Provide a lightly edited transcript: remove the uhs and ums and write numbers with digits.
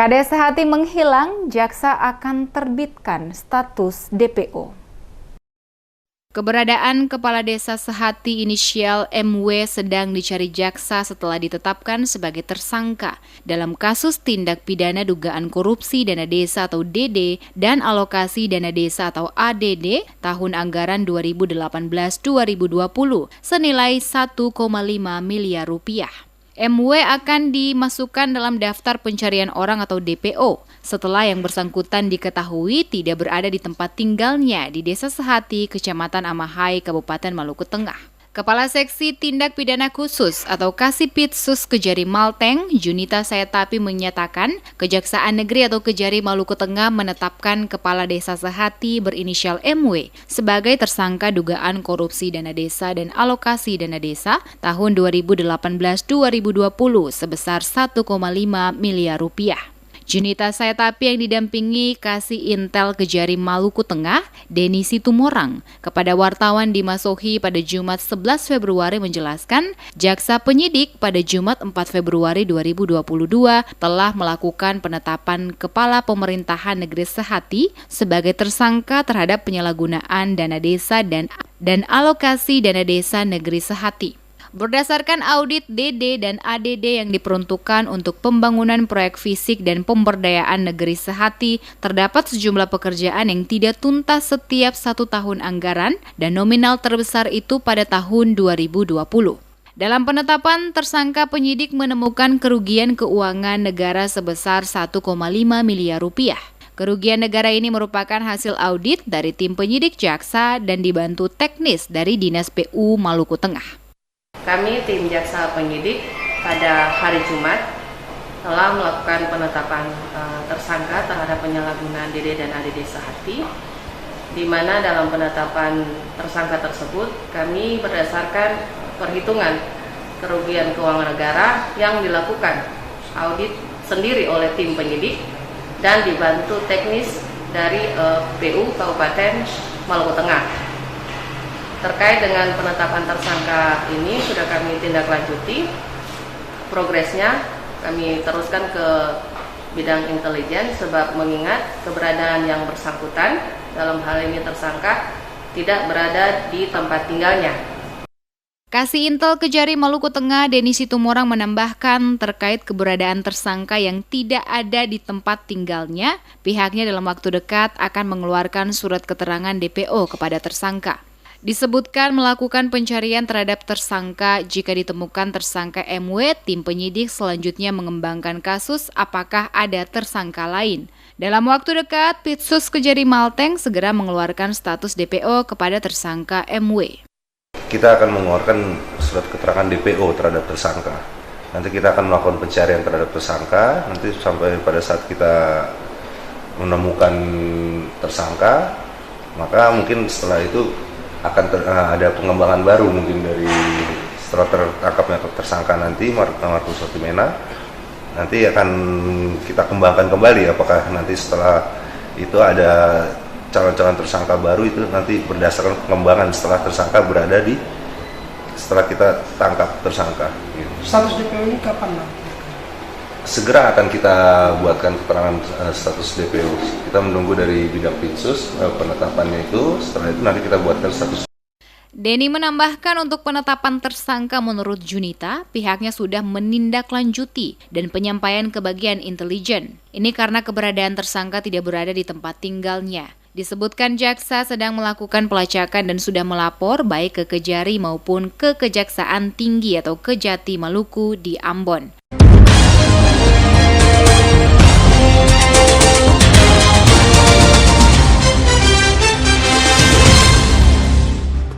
Kades Sehati menghilang, jaksa akan terbitkan status DPO. Keberadaan Kepala Desa Sehati inisial MW sedang dicari jaksa setelah ditetapkan sebagai tersangka dalam kasus tindak pidana dugaan korupsi dana desa atau DD dan alokasi dana desa atau ADD tahun anggaran 2018-2020 senilai 1,5 miliar rupiah. MW akan dimasukkan dalam daftar pencarian orang atau DPO setelah yang bersangkutan diketahui tidak berada di tempat tinggalnya di Desa Sehati, Kecamatan Amahai, Kabupaten Maluku Tengah. Kepala Seksi Tindak Pidana Khusus atau Kasipitsus Kejari Malteng, Junita Sayatapi menyatakan Kejaksaan Negeri atau Kejari Maluku Tengah menetapkan Kepala Desa Sehati berinisial MW sebagai tersangka dugaan korupsi dana desa dan alokasi dana desa tahun 2018-2020 sebesar 1,5 miliar rupiah. Junita Sayatapi yang didampingi Kasih Intel Kejari Maluku Tengah, Denny Situmorang, kepada wartawan di Masohi pada Jumat 11 Februari menjelaskan, jaksa penyidik pada Jumat 4 Februari 2022 telah melakukan penetapan Kepala Pemerintahan Negeri Sehati sebagai tersangka terhadap penyalahgunaan dana desa dan alokasi dana desa Negeri Sehati. Berdasarkan audit DD dan ADD yang diperuntukkan untuk pembangunan proyek fisik dan pemberdayaan negeri Sehati, terdapat sejumlah pekerjaan yang tidak tuntas setiap 1 tahun anggaran dan nominal terbesar itu pada tahun 2020. Dalam penetapan, tersangka penyidik menemukan kerugian keuangan negara sebesar 1,5 miliar rupiah. Kerugian negara ini merupakan hasil audit dari tim penyidik jaksa dan dibantu teknis dari Dinas PU Maluku Tengah. Kami tim jaksa penyidik pada hari Jumat telah melakukan penetapan tersangka terhadap penyalahgunaan DD dan ADD Sehati, di mana dalam penetapan tersangka tersebut kami berdasarkan perhitungan kerugian keuangan negara yang dilakukan audit sendiri oleh tim penyidik dan dibantu teknis dari PU Kabupaten Maluku Tengah. Terkait dengan penetapan tersangka ini sudah kami tindak lanjuti progresnya, kami teruskan ke bidang intelijen sebab mengingat keberadaan yang bersangkutan dalam hal ini tersangka tidak berada di tempat tinggalnya. Kasih Intel Kejari Maluku Tengah, Denny Situmorang menambahkan terkait keberadaan tersangka yang tidak ada di tempat tinggalnya, pihaknya dalam waktu dekat akan mengeluarkan surat keterangan DPO kepada tersangka. Disebutkan melakukan pencarian terhadap tersangka jika ditemukan tersangka MW, tim penyidik selanjutnya mengembangkan kasus apakah ada tersangka lain. Dalam waktu dekat, Pitsus Kejari Malteng segera mengeluarkan status DPO kepada tersangka MW. Kita akan mengeluarkan surat keterangan DPO terhadap tersangka. Nanti kita akan melakukan pencarian terhadap tersangka, nanti sampai pada saat kita menemukan tersangka, maka mungkin setelah itu akan ada pengembangan baru mungkin dari setelah tertangkapnya tersangka nanti Markus Sotimena, nanti akan kita kembangkan kembali apakah nanti setelah itu ada calon-calon tersangka baru, itu nanti berdasarkan pengembangan setelah tersangka berada di setelah kita tangkap tersangka. Status DPO ini kapan, Bang? Segera akan kita buatkan keterangan status DPO. Kita menunggu dari bidang Pitsus penetapannya itu, setelah itu nanti kita buatkan status. Denny menambahkan untuk penetapan tersangka menurut Junita, pihaknya sudah menindaklanjuti dan penyampaian ke bagian intelijen. Ini karena keberadaan tersangka tidak berada di tempat tinggalnya. Disebutkan jaksa sedang melakukan pelacakan dan sudah melapor baik ke Kejari maupun ke Kejaksaan Tinggi atau Kejati Maluku di Ambon.